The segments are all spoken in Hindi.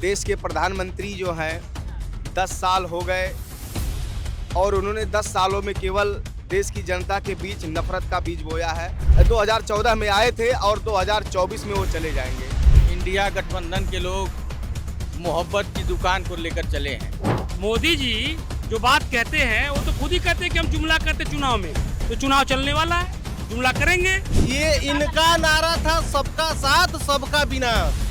देश के प्रधानमंत्री जो हैं 10 साल हो गए और उन्होंने 10 सालों में केवल देश की जनता के बीच नफरत का बीज बोया है। 2014 में आए थे और 2024 में वो चले जाएंगे। इंडिया गठबंधन के लोग मोहब्बत की दुकान को लेकर चले हैं। मोदी जी जो बात कहते हैं वो तो खुद ही कहते हैं कि हम जुमला करते चुनाव में, तो चुनाव चलने वाला है, जुमला करेंगे। ये इनका नारा था, सबका साथ सबका विनाश।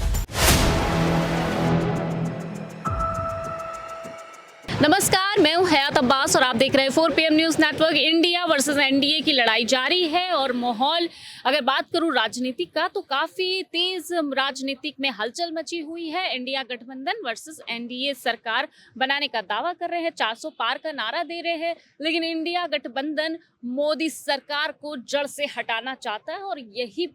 नमस्कार, मैं हूं हयात अब्बास और आप देख रहे हैं 4 PM news network. India versus NDA की लड़ाई जारी है और माहौल, अगर बात करूं राजनीतिक का, तो काफ़ी तेज़ राजनीतिक में हलचल मची हुई है। इंडिया गठबंधन वर्सेस एनडीए सरकार बनाने का दावा कर रहे हैं, 400 पार का नारा दे रहे हैं, लेकिन इंडिया गठबंधन मोदी सरकार को जड़ से हटाना चाहता है और यही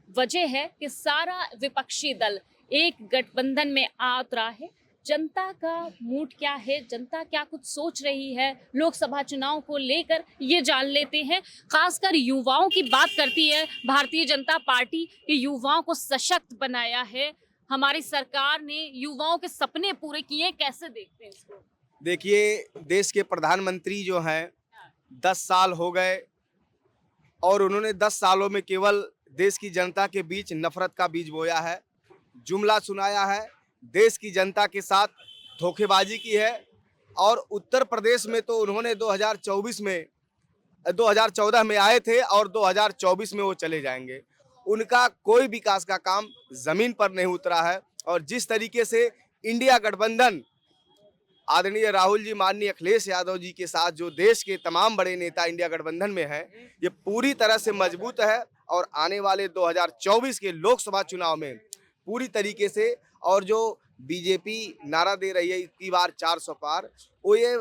वजह है कि सारा विपक्षी दल एक गठबंधन में आ उतरा है। जनता का मूड क्या है, जनता क्या कुछ सोच रही है लोकसभा चुनाव को लेकर, ये जान लेते हैं। खासकर युवाओं की बात करती है भारतीय जनता पार्टी कि युवाओं को सशक्त बनाया है हमारी सरकार ने, युवाओं के सपने पूरे किए। कैसे देखते हैं इसको? देखिए, देश के प्रधानमंत्री जो हैं 10 साल हो गए और उन्होंने 10 सालों में केवल देश की जनता के बीच नफरत का बीज बोया है, जुमला सुनाया है, देश की जनता के साथ धोखेबाजी की है। और उत्तर प्रदेश में तो उन्होंने 2014 में आए थे और 2024 में वो चले जाएंगे। उनका कोई विकास का काम ज़मीन पर नहीं उतरा है। और जिस तरीके से इंडिया गठबंधन आदरणीय राहुल जी, माननीय अखिलेश यादव जी के साथ जो देश के तमाम बड़े नेता इंडिया गठबंधन में हैं, ये पूरी तरह से मजबूत है और आने वाले 2024 के लोकसभा चुनाव में पूरी तरीके से, और जो बीजेपी नारा दे रही है इतनी बार 400 पार, वो ये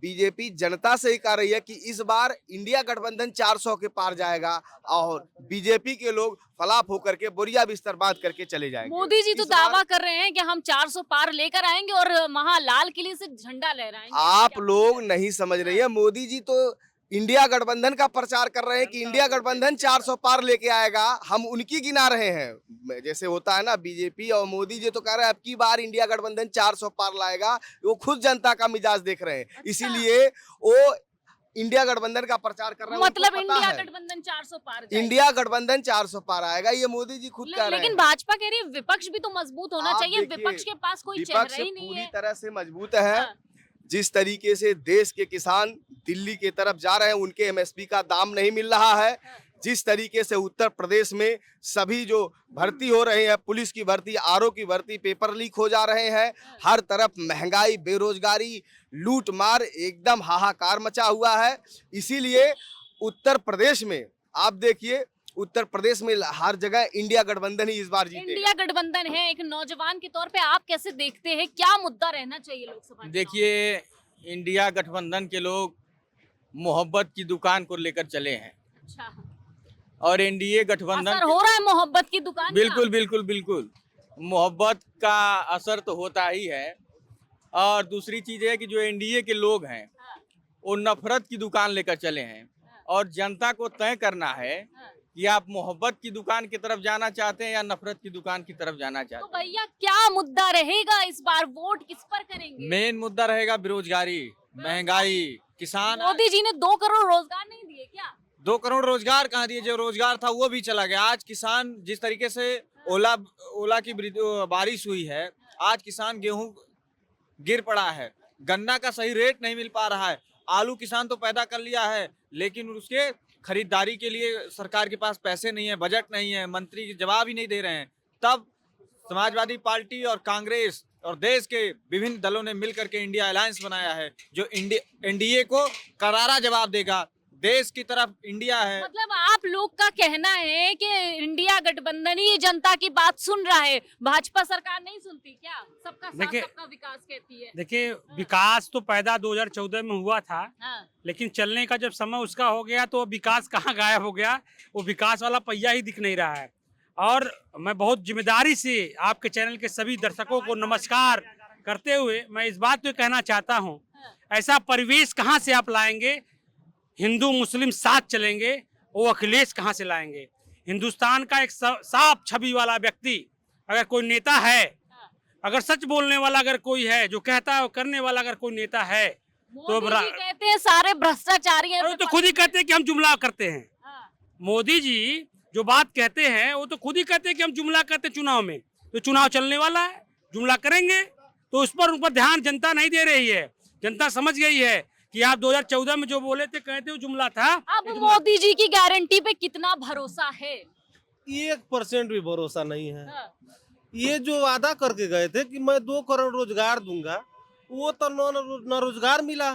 बीजेपी जनता से ही कह रही है कि इस बार इंडिया गठबंधन 400 के पार जाएगा और बीजेपी के लोग फलाप होकर के बोरिया बिस्तर बांध करके चले जाएंगे। मोदी जी तो दावा कर रहे हैं कि हम 400 पार लेकर आएंगे और वहां लाल किले से झंडा लहराएंगे। आप लोग नहीं समझ रही है, मोदी जी तो इंडिया गठबंधन का प्रचार कर रहे हैं कि इंडिया गठबंधन 400 पार लेके आएगा। हम उनकी गिना रहे हैं, जैसे होता है ना बीजेपी, और मोदी जी तो कह रहे हैं अब की बार इंडिया गठबंधन 400 पार लाएगा। वो खुद जनता का मिजाज देख रहे हैं, इसीलिए वो इंडिया गठबंधन का प्रचार कर रहे हैं। मतलब इंडिया गठबंधन 400 पार जाएगा। इंडिया गठबंधन 400 पार आएगा, ये मोदी जी खुद कह रहे हैं। लेकिन भाजपा कह रही है विपक्ष भी तो मजबूत होना चाहिए। विपक्ष के पास कोई चेहरा ही नहीं है। पूरी तरह से मजबूत है। जिस तरीके से देश के किसान दिल्ली की तरफ जा रहे हैं, उनके एमएसपी का दाम नहीं मिल रहा है। जिस तरीके से उत्तर प्रदेश में सभी जो भर्ती हो रहे हैं, पुलिस की भर्ती, आरओ की भर्ती, पेपर लीक हो जा रहे हैं, हर तरफ महंगाई, बेरोजगारी, लूट मार, एकदम हाहाकार मचा हुआ है। इसीलिए उत्तर प्रदेश में आप देखिए, उत्तर प्रदेश में हर जगह इंडिया गठबंधन ही इस बार जीतेगा। इंडिया गठबंधन है। एक नौजवान के तौर पे आप कैसे देखते हैं, क्या मुद्दा रहना चाहिए लोकसभा? देखिए, इंडिया गठबंधन के लोग मोहब्बत की दुकान को लेकर चले हैं। अच्छा, और एनडीए गठबंधन असर हो रहा है मोहब्बत की दुकान? बिल्कुल बिल्कुल बिल्कुल मोहब्बत का असर तो होता ही है। और दूसरी चीज है कि जो एनडीए के लोग हैं वो नफरत की दुकान लेकर चले हैं और जनता को तय करना है कि आप मोहब्बत की दुकान की तरफ जाना चाहते हैं या नफरत की दुकान की तरफ जाना चाहते हैं। तो भैया क्या मुद्दा रहेगा इस बार, वोट किस पर करेंगे? मेन मुद्दा रहेगा बेरोजगारी, महंगाई, किसान। मोदी जी ने 2 करोड़ रोजगार नहीं दिए क्या? 2 करोड़ रोजगार कहाँ दिए? जो रोजगार था वो भी चला गया। आज किसान, जिस तरीके से ओला की बारिश हुई है, आज किसान गेहूं गिर पड़ा है, गन्ना का सही रेट नहीं मिल पा रहा है, आलू किसान तो पैदा कर लिया है लेकिन उसके खरीदारी के लिए सरकार के पास पैसे नहीं है, बजट नहीं है, मंत्री जवाब ही नहीं दे रहे हैं। तब समाजवादी पार्टी और कांग्रेस और देश के विभिन्न दलों ने मिलकर के इंडिया अलायंस बनाया है, जो एनडीए को करारा जवाब देगा। देश की तरफ इंडिया है। मतलब आप लोग का कहना है कि इंडिया गठबंधन ही जनता की बात सुन रहा है, भाजपा सरकार नहीं सुनती क्या? सबका साथ सबका विकास कहती है। देखिए, विकास तो पैदा 2014 में हुआ था, लेकिन चलने का जब समय उसका हो गया तो विकास कहाँ गायब हो गया? वो विकास वाला पहिया ही दिख नहीं रहा है। और मैं बहुत जिम्मेदारी से आपके चैनल के सभी दर्शकों को नमस्कार करते हुए मैं इस बात को कहना चाहता हूँ, ऐसा परिवेश कहाँ से आप लाएंगे? हिंदू मुस्लिम साथ चलेंगे, वो अखिलेश कहाँ से लाएंगे? हिंदुस्तान का एक साफ छवि वाला व्यक्ति अगर कोई नेता है, अगर सच बोलने वाला अगर कोई है, जो कहता है करने वाला अगर कोई नेता है, तो मोदी जी कहते हैं सारे भ्रष्टाचारी हैं। अरे तो खुद ही कहते हैं कि हम जुमला करते हैं। हाँ। मोदी जी जो बात कहते हैं वो तो खुद ही कहते हैं कि हम जुमला करते हैं चुनाव में। तो चुनाव चलने वाला है, जुमला करेंगे, तो उस पर ध्यान जनता नहीं दे रही है। जनता समझ गई है कि आप 2014 में जो बोले थे, कहते हो जुमला था। अब मोदी जी की गारंटी पे कितना भरोसा है? 1% भी भरोसा नहीं है। हाँ। ये जो वादा करके गए थे कि मैं 2 करोड़ रोजगार दूंगा, वो तो न रोजगार मिला,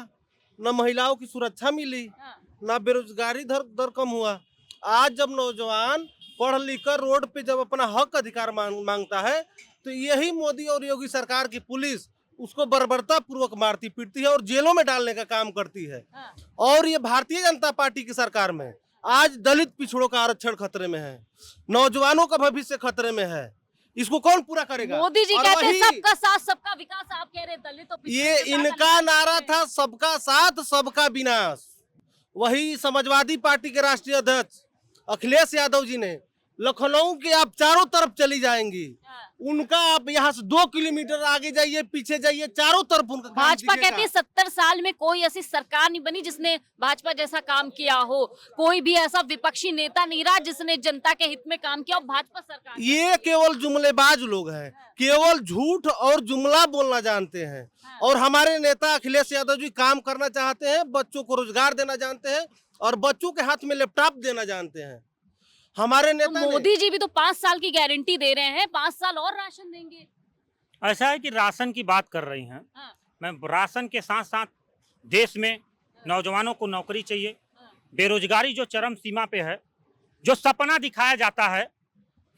न महिलाओं की सुरक्षा मिली, हाँ। न बेरोजगारी दर कम हुआ। आज जब नौजवान पढ़ लिख कर रोड पे जब अपना हक अधिकार मांगता है, तो यही मोदी और योगी सरकार की पुलिस उसको बर्बरता पूर्वक मारती पीटती है और जेलों में डालने का काम करती है। हाँ। और ये भारतीय जनता पार्टी की सरकार में आज दलित पिछड़ों का आरक्षण खतरे में है, नौजवानों का भविष्य खतरे में है। इसको कौन पूरा करेगा? मोदी जी और कहते हैं वही- सबका साथ सबका विकास, आप कह रहे हैं दलित और पिछड़े ये के साथ इनका अन्याय नारा है। था, सबका साथ सबका विनाश। वही समाजवादी पार्टी के राष्ट्रीय अध्यक्ष अखिलेश यादव जी ने लखनऊ के आप चारों तरफ चली जाएंगी, हाँ। उनका आप यहाँ से 2 किलोमीटर आगे जाइए, पीछे जाइए, चारों तरफ उनका काम भाजपा दिखेगा। कहती है 70 साल में कोई ऐसी सरकार नहीं बनी जिसने भाजपा जैसा काम किया हो, कोई भी ऐसा विपक्षी नेता नहीं रहा जिसने जनता के हित में काम किया हो। भाजपा सरकार ये केवल जुमलेबाज लोग हैं, केवल झूठ और जुमला बोलना जानते हैं। और हमारे नेता अखिलेश यादव जी काम करना चाहते हैं, बच्चों को रोजगार देना जानते हैं और बच्चों के हाथ में लैपटॉप देना जानते हैं। हमारे तो नेता ने- मोदी जी भी तो 5 साल की गारंटी दे रहे हैं, 5 साल और राशन देंगे। ऐसा है कि राशन की बात कर रही हैं। हाँ। मैं राशन के साथ साथ देश में नौजवानों को नौकरी चाहिए। बेरोजगारी जो चरम सीमा पे है, जो सपना दिखाया जाता है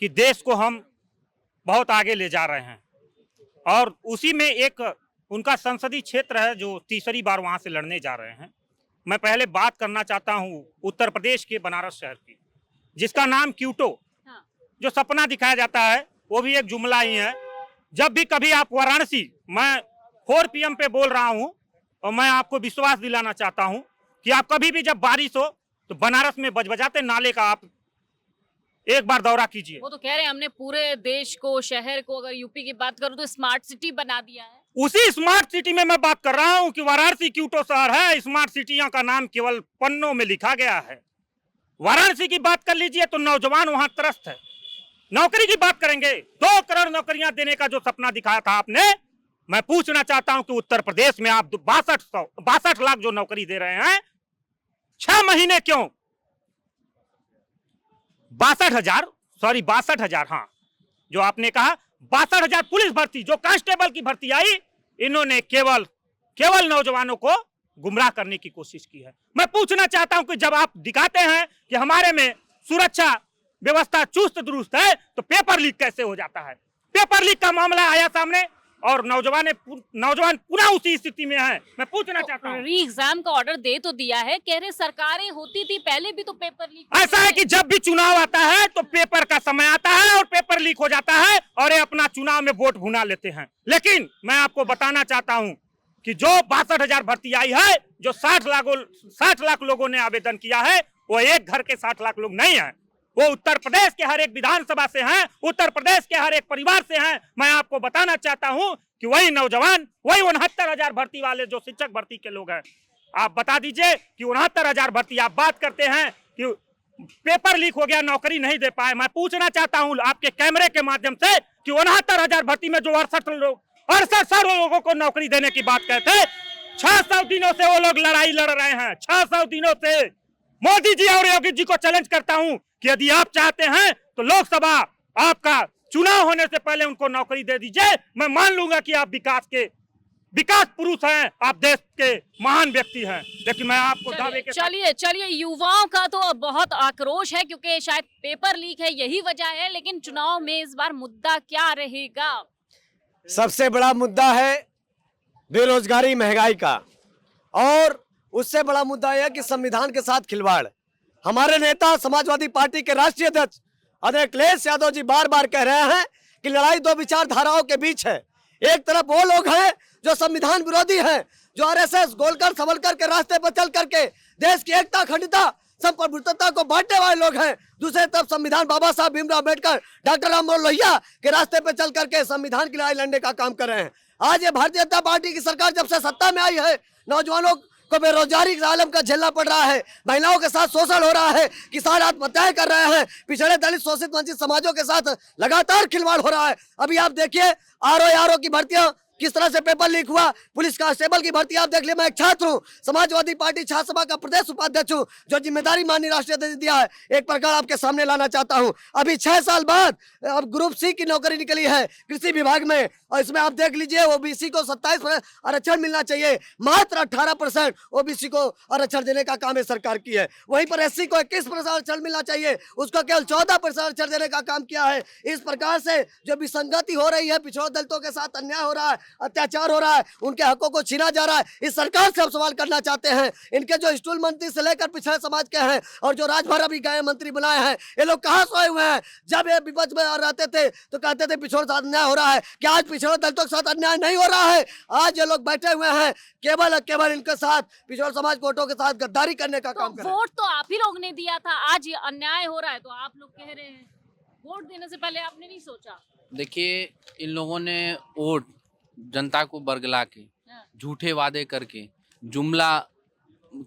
कि देश को हम बहुत आगे ले जा रहे हैं, और उसी में एक उनका संसदीय क्षेत्र है जो तीसरी बार वहां से लड़ने जा रहे हैं। मैं पहले बात करना चाहता हूं उत्तर प्रदेश के बनारस शहर की, जिसका नाम क्यूटो। हाँ। जो सपना दिखाया जाता है वो भी एक जुमला ही है। जब भी कभी आप वाराणसी, मैं 4 PM पे बोल रहा हूं और मैं आपको विश्वास दिलाना चाहता हूं कि आप कभी भी जब बारिश हो तो बनारस में बजबजाते नाले का आप एक बार दौरा कीजिए। वो तो कह रहे हैं हमने पूरे देश को, शहर को, अगर यूपी की बात करूं तो स्मार्ट सिटी बना दिया है। उसी स्मार्ट सिटी में मैं बात कर रहा हूं कि वाराणसी क्यूटो शहर है। स्मार्ट सिटियों का नाम केवल पन्नों में लिखा गया है। वाराणसी की बात कर लीजिए तो नौजवान वहां त्रस्त है। नौकरी की बात करेंगे, 2 करोड़ नौकरियां देने का जो सपना दिखाया था आपने, मैं पूछना चाहता हूं कि उत्तर प्रदेश में आप 62 लाख जो नौकरी दे रहे हैं, 6 महीने क्यों? 62,000, हाँ, जो आपने कहा 62,000 पुलिस भर्ती, जो कांस्टेबल की भर्ती आई, इन्होंने केवल नौजवानों को गुमराह करने की कोशिश की है। मैं पूछना चाहता हूं कि जब आप दिखाते हैं कि हमारे में सुरक्षा व्यवस्था चुस्त दुरुस्त है, तो पेपर लीक कैसे हो जाता है? पेपर लीक का मामला आया सामने और नौजवान पुनः उसी स्थिति में है। मैं पूछना चाहता हूं, री एग्जाम का ऑर्डर दे तो दिया है, कह रहे सरकारें होती थी पहले भी तो पेपर लीक। ऐसा है कि जब भी चुनाव आता है तो पेपर का समय आता है और पेपर लीक हो जाता है और ये अपना चुनाव में वोट भुना लेते हैं। लेकिन मैं आपको बताना चाहता हूं कि जो 62,000 भर्ती आई है, जो 60 लाख लोगों ने आवेदन किया है, वो एक घर के 60 लाख लोग नहीं है, वो उत्तर प्रदेश के हर एक विधानसभा से हैं, उत्तर प्रदेश के हर एक परिवार से हैं। मैं आपको बताना चाहता हूं कि वही नौजवान, वही 69,000 भर्ती वाले जो शिक्षक भर्ती के लोग हैं, आप बता दीजिए कि 69,000 भर्ती, आप बात करते हैं कि पेपर लीक हो गया, नौकरी नहीं दे पाए। मैं पूछना चाहता हूं आपके कैमरे के माध्यम से कि 69,000 भर्ती में जो 68 लोगों को नौकरी देने की बात कहते, 600 दिनों से वो लोग लड़ाई लड़ रहे हैं, 600 दिनों से। मोदी जी और योगी जी को चैलेंज करता हूं कि यदि आप चाहते हैं तो लोकसभा आपका चुनाव होने से पहले उनको नौकरी दे दीजिए। मैं मान लूंगा कि आप विकास पुरुष हैं, आप देश के महान व्यक्ति हैं। लेकिन मैं आपको दावे के साथ- चलिए युवाओं का तो बहुत आक्रोश है क्योंकि शायद पेपर लीक है, यही वजह है। लेकिन चुनाव में इस बार मुद्दा क्या रहेगा? सबसे बड़ा मुद्दा है बेरोजगारी, महंगाई का, और उससे बड़ा मुद्दा यह कि संविधान के साथ खिलवाड़। हमारे नेता समाजवादी पार्टी के राष्ट्रीय अध्यक्ष अखिलेश यादव जी बार बार कह रहे हैं कि लड़ाई 2 विचारधाराओं के बीच है। एक तरफ वो लोग हैं जो संविधान विरोधी हैं, जो आरएसएस गोलकर संवलकर के रास्ते पर चल करके देश की एकता, अखंडता संप्रभुता को बांटने वाले लोग हैं। दूसरी तरफ संविधान बाबा साहब भीमराव अम्बेडकर, डॉक्टर राममनोहर लोहिया के रास्ते पे चल करके संविधान की लड़ाई लड़ने का काम कर रहे हैं। आज ये भारतीय जनता पार्टी की सरकार जब से सत्ता में आई है, नौजवानों को बेरोजगारी का आलम का झेलना पड़ रहा है, महिलाओं के साथ शोषण हो रहा है, किसान आत्महत्याएं कर रहे हैं, पिछड़े दलित शोषित वंचित समाजों के साथ लगातार खिलवाड़ हो रहा है। अभी आप देखिए आरओ की भर्तियां किस तरह से पेपर लीक हुआ, पुलिस कांस्टेबल की भर्ती आप देख लिया। मैं एक छात्र हूँ, समाजवादी पार्टी छात्र सभा का प्रदेश उपाध्यक्ष हूँ, जो जिम्मेदारी माननीय राष्ट्रीय अध्यक्ष ने दिया है, एक प्रकार आपके सामने लाना चाहता हूँ। अभी 6 साल बाद अब ग्रुप सी की नौकरी निकली है कृषि विभाग में, और इसमें आप देख लीजिए ओबीसी को 27% आरक्षण मिलना चाहिए, मात्र 18% ओबीसी को आरक्षण देने का काम है सरकार की है। वहीं पर एससी को 21% आरक्षण मिलना चाहिए, उसको केवल 14% आरक्षण देने का काम किया है। इस प्रकार से जो विसंगति हो रही है, पिछड़ों दलितों के साथ अन्याय हो रहा है, अत्याचार हो रहा है, उनके हकों को छीना जा रहा है, इस सरकार से हम सवाल करना चाहते हैं। इनके जो स्टूल मंत्री से लेकर पिछड़े समाज के हैं और जो राजभर अभी गए मंत्री बनाए हैं, ये लोग कहाँ सोए हुए हैं? जब ये विपक्ष में रहते थे तो कहते थे पिछड़ों के साथ अन्याय हो रहा है। क्या आज पिछड़ों दलितों के साथ अन्याय नहीं हो रहा है? आज ये लोग बैठे हुए हैं केवल इनके साथ पिछड़ों समाज वोटों के साथ गद्दारी करने का काम कर रहे हैं। वोट तो आप ही लोग ने दिया था, आज ये अन्याय हो रहा है तो आप लोग कह रहे हैं वोट देने से पहले आपने नहीं सोचा? देखिए, इन लोगों ने वोट जनता को बरगला के, झूठे वादे करके, जुमला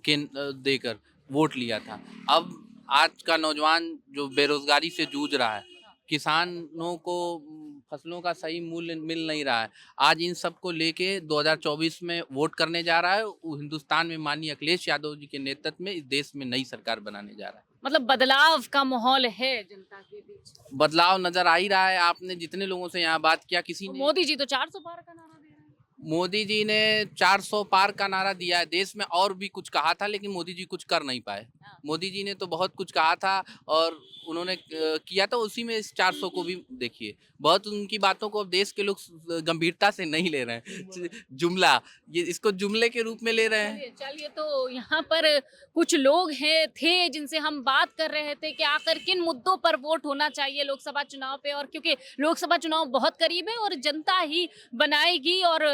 के देकर वोट लिया था। अब आज का नौजवान जो बेरोजगारी से जूझ रहा है, किसानों को फसलों का सही मूल्य मिल नहीं रहा है, आज इन सब को लेके 2024 में वोट करने जा रहा है। वो हिंदुस्तान में माननीय अखिलेश यादव जी के नेतृत्व में इस देश में नई सरकार बनाने जा रहा है। मतलब बदलाव का माहौल है जनता के बीच, बदलाव नजर आ ही रहा है। आपने जितने लोगों से यहाँ बात किया, किसी ने मोदी जी तो 400 पार का नारा दे रहे हैं। मोदी जी ने 400 पार का नारा दिया है। देश में और भी कुछ कहा था, लेकिन मोदी जी कुछ कर नहीं पाए। मोदी जी ने तो बहुत कुछ कहा था और उन्होंने किया था, उसी में इस 400 को भी देखिए। बहुत उनकी बातों को अब देश के लोग गंभीरता से नहीं ले रहे हैं। जुमला, ये इसको जुमले के रूप में ले रहे हैं। चलिए, तो यहाँ पर कुछ लोग थे जिनसे हम बात कर रहे थे कि आखिर किन मुद्दों पर वोट होना चाहिए लोकसभा चुनाव पे, और क्योंकि लोकसभा चुनाव बहुत करीब है और जनता ही बनाएगी और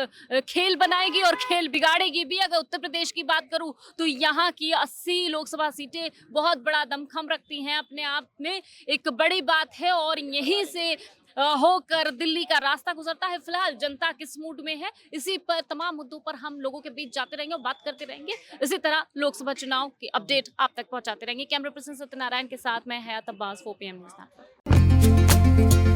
खेल बनाएगी और खेल बिगाड़ेगी भी। अगर उत्तर प्रदेश की बात करूं तो यहाँ की 80 लोकसभा सीटें बहुत बड़ा दमखम रखती हैं अपने आप में, एक बड़ी बात है, और यहीं से होकर दिल्ली का रास्ता गुजरता है। फिलहाल जनता किस मूड में है, इसी पर तमाम मुद्दों पर हम लोगों के बीच जाते रहेंगे और बात करते रहेंगे। इसी तरह लोकसभा चुनाव की अपडेट आप तक पहुंचाते रहेंगे। कैमरा पर्सन सत्यनारायण के साथ मैं हयात अब्बास, 4 PM न्यूज़।